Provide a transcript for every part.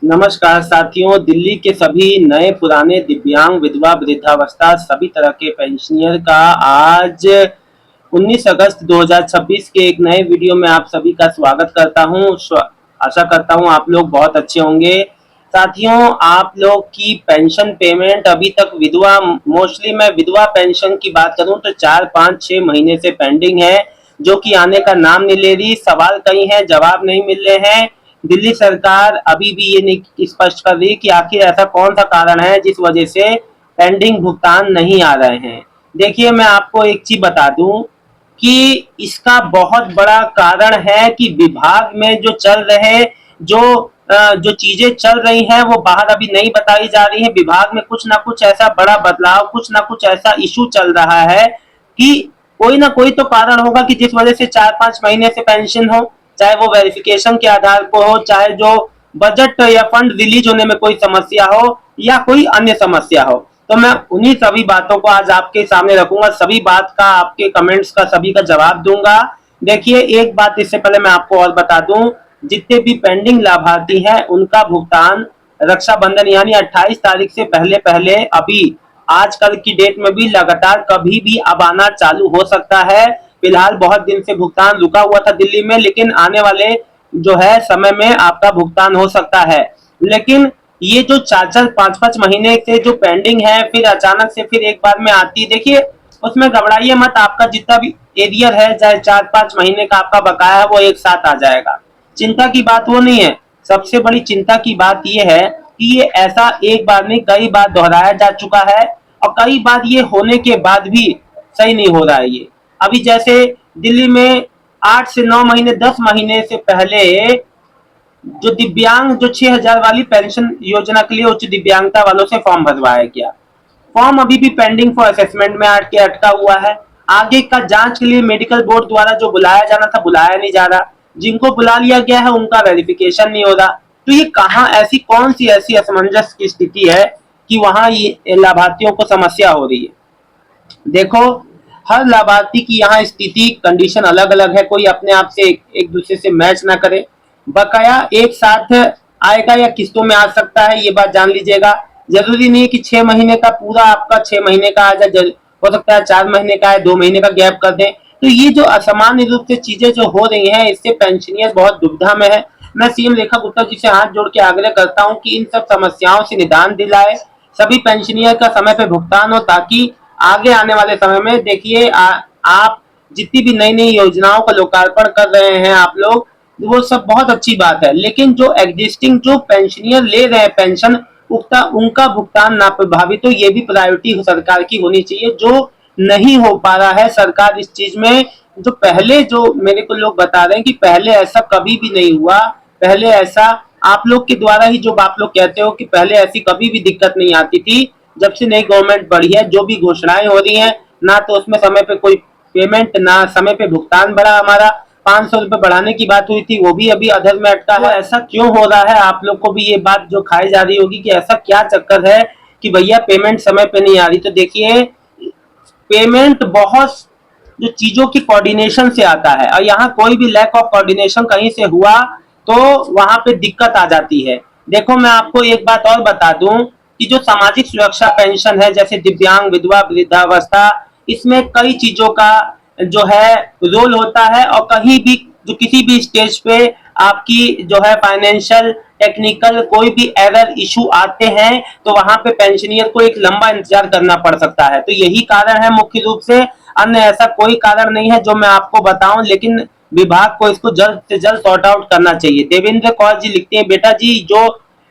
नमस्कार साथियों, दिल्ली के सभी नए पुराने दिव्यांग विधवा वृद्धावस्था सभी तरह के पेंशनियर का आज 19 अगस्त 2026 के एक नए वीडियो में आप सभी का स्वागत करता हूं। आशा करता हूं आप लोग बहुत अच्छे होंगे। साथियों, आप लोग की पेंशन पेमेंट अभी तक विधवा मोस्टली मैं विधवा पेंशन की बात करूं तो 4 5 6 महीने से पेंडिंग है, जो कि आने का नाम नहीं ले रही। सवाल कई हैं, जवाब नहीं मिल रहे हैं। दिल्ली सरकार अभी भी ये नहीं स्पष्ट कर रही कि आखिर ऐसा कौन सा कारण है जिस वजह से पेंडिंग भुगतान नहीं आ रहे हैं। देखिए, मैं आपको एक चीज बता दूं कि इसका बहुत बड़ा कारण है कि विभाग में जो चल रहे जो जो चीजें चल रही हैं वो बाहर अभी नहीं बताई जा रही है। विभाग में कुछ ना कुछ ऐसा बड़ा बदलाव, कुछ ना कुछ ऐसा इशू चल रहा है कि कोई ना कोई तो कारण होगा कि जिस वजह से 4 5 महीने से पेंशन हो, चाहे वो वेरिफिकेशन के आधार पर हो, चाहे जो बजट या फंड रिलीज होने में कोई समस्या हो या कोई अन्य समस्या हो। तो मैं उन्हीं सभी बातों को आज आपके सामने रखूंगा, सभी बात का आपके कमेंट्स का सभी का जवाब दूंगा। देखिए, एक बात इससे पहले मैं आपको और बता दूं, जितने भी पेंडिंग लाभार्थी हैं उनका भुगतान रक्षाबंधन यानी 28 तारीख से पहले पहले अभी आजकल की डेट में भी लगातार कभी भी अब आना चालू हो सकता है। फिलहाल बहुत दिन से भुगतान रुका हुआ था दिल्ली में, लेकिन आने वाले जो है समय में आपका भुगतान हो सकता है। लेकिन ये जो 4 4 5 5 महीने से जो पेंडिंग है फिर अचानक से फिर एक बार में आती है, देखिए उसमें घबराइए मत। आपका जितना भी एरियर है, चाहे 4 5 महीने का आपका बकाया है, वो एक साथ आ जाएगा। चिंता की बात वो नहीं है। सबसे बड़ी चिंता की बात यह है कि ये ऐसा एक बार नहीं कई बार दोहराया जा चुका है, और कई बार ये होने के बाद भी सही नहीं हो रहा है। ये अभी जैसे दिल्ली में 8 से 9 महीने 10 महीने से पहले जो दिव्यांग जो 6,000 वाली पेंशन योजना के लिए उच्च दिव्यांगता वालों से फॉर्म भरवाया गया। फॉर्म अभी भी पेंडिंग फॉर असेसमेंट में आके अटका हुआ है। आगे का जांच के लिए मेडिकल बोर्ड द्वारा जो बुलाया जाना था बुलाया नहीं जा रहा। जिनको बुला लिया गया है उनका वेरिफिकेशन नहीं हो रहा। तो ये कहाँ ऐसी कौन सी ऐसी असमंजस की स्थिति है कि वहां ये लाभार्थियों को समस्या हो रही है। देखो, हर लाभार्थी की यहाँ स्थिति कंडीशन अलग अलग है। कोई अपने आप से एक दूसरे से मैच ना करे। बकाया एक साथ आएगा या किस्तों में आ सकता है, ये बात जान लीजिएगा। जरूरी नहीं है कि 6 महीने का पूरा आपका 6 महीने का आ जाए, हो सकता है 4 महीने का है, 2 महीने का गैप कर दें। तो ये जो असामान्य रूप से चीजें जो हो रही हैं इससे पेंशनियर बहुत दुविधा में है। मैं सीएम रेखा गुप्ता जी से हाथ जोड़ के आग्रह करता हूँ कि इन सब समस्याओं से निदान दिलाए, सभी पेंशनियर का समय पे भुगतान हो, ताकि आगे आने वाले समय में देखिए आप जितनी भी नई नई योजनाओं का लोकार्पण कर रहे हैं आप लोग, वो सब बहुत अच्छी बात है। लेकिन जो एग्जिस्टिंग जो पेंशनियर ले रहे हैं पेंशन, उनका भुगतान ना प्रभावित हो, ये भी प्रायोरिटी सरकार की होनी चाहिए, जो नहीं हो पा रहा है सरकार इस चीज में। जो पहले जो मेरे को लोग बता रहे हैं कि पहले ऐसा कभी भी नहीं हुआ, पहले ऐसा आप लोग के द्वारा ही जो आप लोग कहते हो कि पहले ऐसी कभी भी दिक्कत नहीं आती थी। जब से नई गवर्नमेंट बढ़ी है, जो भी घोषणाएं हो रही हैं, ना तो उसमें समय पे कोई पेमेंट, ना समय पे भुगतान बढ़ा। हमारा 500 रुपए बढ़ाने की बात हुई थी, वो भी अभी अधर में अटका है। ऐसा क्यों हो रहा है, आप लोग को भी ये बात जो खाई जा रही होगी कि ऐसा क्या चक्कर है कि भैया पेमेंट समय पे नहीं आ रही। तो देखिए, पेमेंट बहुत जो चीजों की कोऑर्डिनेशन से आता है, और यहाँ कोई भी लैक ऑफ कोऑर्डिनेशन कहीं से हुआ तो वहां पे दिक्कत आ जाती है। देखो, मैं आपको एक बात और बता दूं कि जो सामाजिक सुरक्षा पेंशन है, जैसे दिव्यांग विधवा वृद्धावस्था, इसमें कई चीजों का जो है रोल होता है, और कहीं भी जो किसी भी स्टेज पे आपकी जो है फाइनेंशियल टेक्निकल कोई भी एरर इशू आते हैं तो वहां पे पेंशनियर को एक लंबा इंतजार करना पड़ सकता है। तो यही कारण है मुख्य रूप से, अन्य ऐसा कोई कारण नहीं है जो मैं आपको बताऊं। लेकिन विभाग को इसको जल्द से जल्द सॉर्ट आउट करना चाहिए। देवेंद्र कौर जी लिखते हैं, बेटा जी जो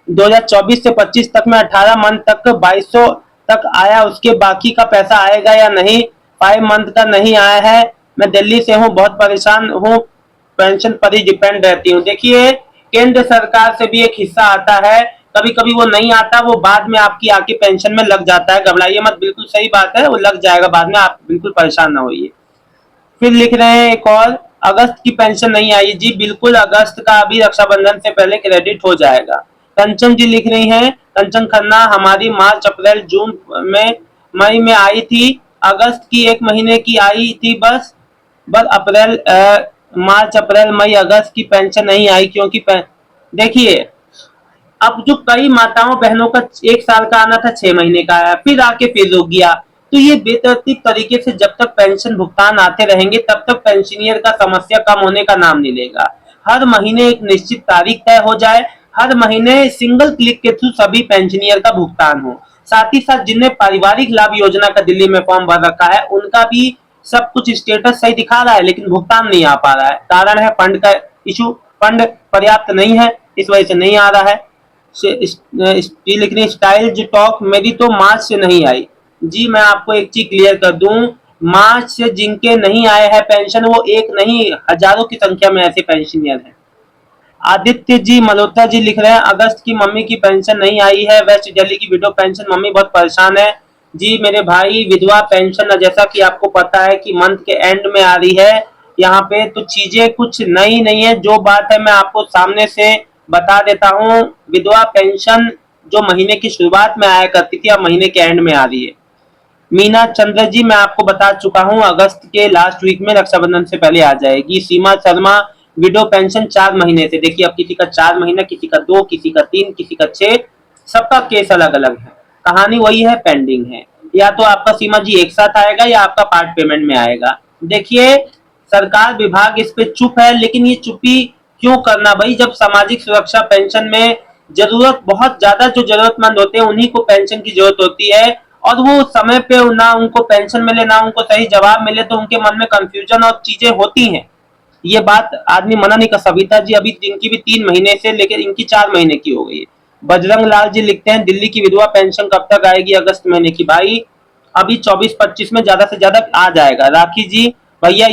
2024 से 25 तक में 18 मंथ तक 2200 तक आया, उसके बाकी का पैसा आएगा या नहीं? 5 मंथ का नहीं आया है। मैं दिल्ली से हूँ, बहुत परेशान हूँ, पेंशन पर ही डिपेंड रहती हूँ। देखिए, केंद्र सरकार से भी एक हिस्सा आता है, कभी कभी वो नहीं आता, वो बाद में आपकी आके पेंशन में लग जाता है। घबराइए मत, बिल्कुल सही बात है, वो लग जाएगा बाद में, आप बिल्कुल परेशान ना होइए। फिर लिख रहे हैं एक और, अगस्त की पेंशन नहीं आई। जी बिल्कुल, अगस्त का अभी रक्षाबंधन से पहले क्रेडिट हो जाएगा। कंचन जी लिख रही हैं, कंचन खन्ना, हमारी मार्च अप्रैल जून में मई में आई थी, अगस्त की 1 महीने की आई थी बस। बस अप्रैल मार्च अप्रैल मई अगस्त की पेंशन नहीं आई, क्योंकि देखिए अब जो कई माताओं बहनों का 1 साल का आना था, 6 महीने का आया, फिर आके फिर रुक गया। तो ये बेतरतीब तरीके से जब तक पेंशन भुगतान आते रहेंगे तब तक पेंशनियर का समस्या कम होने का नाम नहीं लेगा। हर महीने एक निश्चित तारीख तय हो जाए, हर महीने सिंगल क्लिक के थ्रू सभी पेंशनियर का भुगतान हो। साथ ही साथ जिन्हें पारिवारिक लाभ योजना का दिल्ली में फॉर्म भर रखा है उनका भी सब कुछ स्टेटस सही दिखा रहा है, लेकिन भुगतान नहीं आ पा रहा है। कारण है फंड का इशू, फंड पर्याप्त नहीं है, इस वजह से नहीं आ रहा है। लेकिन स्टाइल जो टॉक मेरी तो मार्च से नहीं आई जी। मैं आपको एक चीज क्लियर कर दूं, मार्च से जिनके नहीं आए हैं पेंशन वो एक नहीं हजारों की संख्या में ऐसे पेंशनियर हैं। आदित्य जी मल्होत्रा जी लिख रहे हैं अगस्त की मम्मी की पेंशन नहीं आई है, वेस्ट दिल्ली की विडो पेंशन, मम्मी बहुत परेशान है। जी मेरे भाई, विधवा पेंशन जैसा कि आपको पता है कि मंथ के एंड में आ रही है यहाँ पे, तो चीजें कुछ नई नहीं है। जो बात है मैं आपको सामने से बता देता हूँ। विधवा पेंशन जो महीने की शुरुआत में आया करती थी अब महीने के एंड में आ रही है। मीना चंद्र जी मैं आपको बता चुका हूं अगस्त के लास्ट वीक में रक्षाबंधन से पहले आ जाएगी। सीमा शर्मा विडो पेंशन 4 महीने से, देखिए अब किसी का 4 महीना, किसी का 2, किसी का 3, किसी का 6, सबका केस अलग अलग है। कहानी वही है, पेंडिंग है। या तो आपका सीमा जी एक साथ आएगा या आपका पार्ट पेमेंट में आएगा। देखिए सरकार विभाग इस पे चुप है, लेकिन ये चुप्पी क्यों करना भाई, जब सामाजिक सुरक्षा पेंशन में जरूरत बहुत ज्यादा जो जरूरतमंद होते हैं उन्हीं को पेंशन की जरूरत होती है, और वो समय पे ना उनको पेंशन मिले ना उनको सही जवाब मिले तो उनके मन में कंफ्यूजन और चीजें होती हैं। ये बात आदमी मना नहीं कर। सविता जी अभी इनकी भी 3 महीने से लेकर इनकी 4 महीने की हो गई है। बजरंग लाल जी लिखते हैं दिल्ली की विधवा पेंशन कब तक आएगी, अगस्त महीने की। भाई अभी 24-25 में ज्यादा से ज्यादा आ जाएगा। राखी जी भैया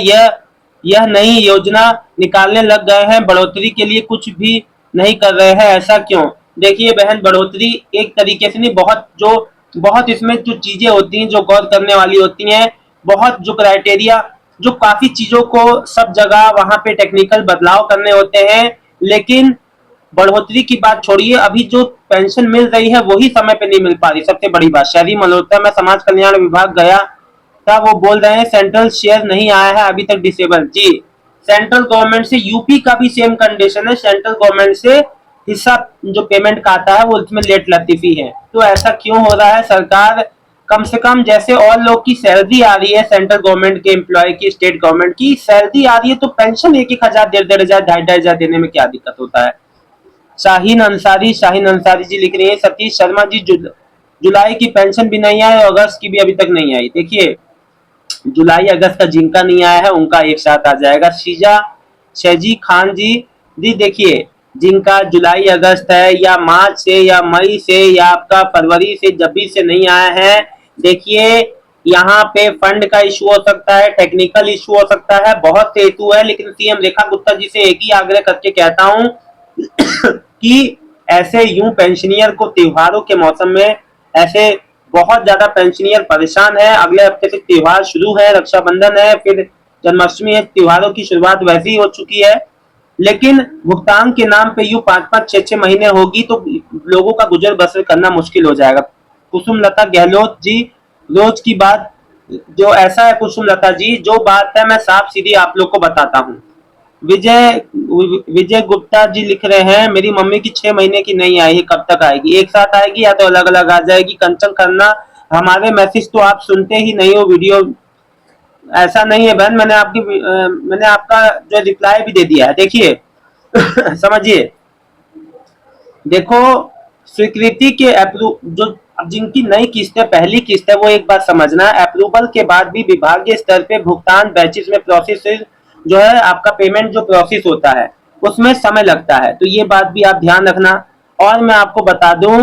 यह नई योजना निकालने लग गए हैं, बढ़ोतरी के लिए कुछ भी नहीं कर रहे हैं, ऐसा क्यों। देखिए बहन, बढ़ोतरी एक तरीके से नहीं, बहुत इसमें जो चीजें होती हैं जो गौर करने वाली होती हैं, बहुत जो क्राइटेरिया, जो काफी चीजों को सब जगह वहां पे टेक्निकल बदलाव करने होते हैं। लेकिन बढ़ोतरी की बात छोड़िए, अभी जो पेंशन मिल रही है वही समय पे नहीं मिल पा रही। सबसे बड़ी बात, शहरी मल्होत्रा में समाज कल्याण विभाग गया था, वो बोल रहे हैं सेंट्रल शेयर नहीं आया है अभी तक डिसेबल। जी सेंट्रल गवर्नमेंट से यूपी का भी सेम कंडीशन है, सेंट्रल गवर्नमेंट से हिस्सा जो पेमेंट का आता है वो उसमें लेट लतीफी है। तो ऐसा क्यों हो रहा है। सरकार कम से कम जैसे और लोग की सैलरी आ रही है, सेंट्रल गवर्नमेंट के एम्प्लॉय की, स्टेट गवर्नमेंट की सैलरी आ रही है, तो पेंशन 1-1 हजार 1.5-1.5 हजार 2.5-2.5 हजार देने में क्या दिक्कत होता है। शाहीन अंसारी जी लिख रही है सतीश शर्मा जी जुलाई की पेंशन भी नहीं आई और अगस्त की भी अभी तक नहीं आई। देखिए जुलाई अगस्त का जिनका नहीं आया है उनका एक साथ आ जाएगा। शीजा शहजी खान जी, देखिए जिनका जुलाई अगस्त है या मार्च से या मई से या आपका फरवरी से जब भी से नहीं आया है, देखिए यहाँ पे फंड का इशू हो सकता है, टेक्निकल इशू हो सकता है, बहुत से हेतु है। लेकिन सीएम रेखा गुप्ता जी से एक ही आग्रह करके कहता हूँ कि ऐसे यूं पेंशनियर को त्योहारों के मौसम में, ऐसे बहुत ज्यादा पेंशनियर परेशान है। अगले हफ्ते से त्योहार शुरू है, रक्षाबंधन है, फिर जन्माष्टमी है, त्योहारों की शुरुआत वैसे ही हो चुकी है। लेकिन भुगतान के नाम पे यूं 5-5, 6-6 महीने होगी तो लोगों का गुजर बसर करना मुश्किल हो जाएगा। कुसुम लता गहलोत जी, रोज की बात जो ऐसा है कुसुम लता जी, जो बात है मैं साफ सीधी आप लोग को बताता हूँ। विजय विजय गुप्ता जी लिख रहे हैं मेरी मम्मी की 6 महीने की नहीं आई है, कब तक आएगी। एक साथ आएगी या तो अलग अलग आ जाएगी। कंचन खन्ना, हमारे मैसेज तो आप सुनते ही नहीं हो, वीडियो ऐसा नहीं है बहन, मैंने आपका जो रिप्लाई भी दे दिया है। देखिए समझिए, देखो स्वीकृति के अप्रूव जो जिनकी नई किस्त है, पहली किस्त है, वो एक बात समझना, अप्रूवल के बाद भी विभागीय स्तर पे भुगतान बैचेस में प्रोसेस जो है, आपका पेमेंट जो प्रोसेस होता है उसमें समय लगता है, तो ये बात भी आप ध्यान रखना। और मैं आपको बता दूं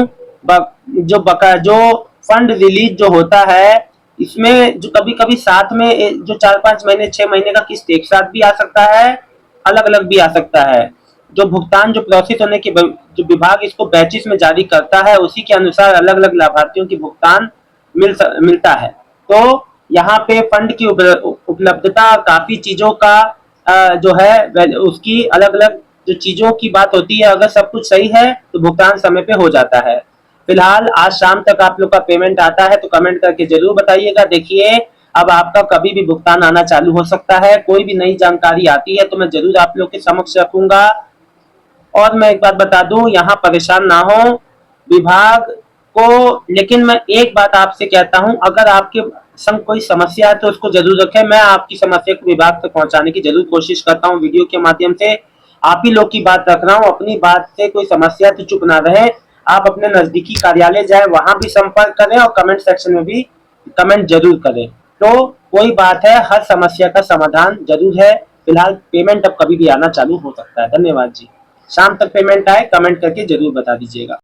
जो फंड रिलीज जो होता है, इसमें जो कभी कभी साथ में जो 4-5 महीने 6 महीने का किस्त एक साथ भी आ सकता है, अलग अलग भी आ सकता है। जो भुगतान जो प्रोसेस होने के जो विभाग इसको बैचेस में जारी करता है उसी के अनुसार अलग अलग लाभार्थियों की भुगतान मिलता है। तो यहाँ पे फंड की उपलब्धता, काफी चीजों का जो है उसकी अलग अलग जो चीजों की बात होती है, अगर सब कुछ सही है तो भुगतान समय पे हो जाता है। फिलहाल आज शाम तक आप लोग का पेमेंट आता है तो कमेंट करके जरूर बताइएगा। देखिए अब आपका कभी भी भुगतान आना चालू हो सकता है, कोई भी नई जानकारी आती है तो मैं जरूर आप लोग के समक्ष रखूंगा। और मैं एक बात बता दूं, यहाँ परेशान ना हो विभाग को, लेकिन मैं एक बात आपसे कहता हूं, अगर आपके संग कोई समस्या है तो उसको जरूर रखें। मैं आपकी समस्या को विभाग तक पहुंचाने की जरूर कोशिश करता हूं वीडियो के माध्यम से। आप ही लोग की बात रख रहा हूं, अपनी बात से कोई समस्या तो चुप ना रहे। आप अपने नजदीकी कार्यालय जाए, वहां भी संपर्क करें और कमेंट सेक्शन में भी कमेंट जरूर करें। तो कोई बात है, हर समस्या का समाधान जरूर है। फिलहाल पेमेंट अब कभी भी आना चालू हो सकता है। धन्यवाद जी। शाम तक पेमेंट आए कमेंट करके जरूर बता दीजिएगा।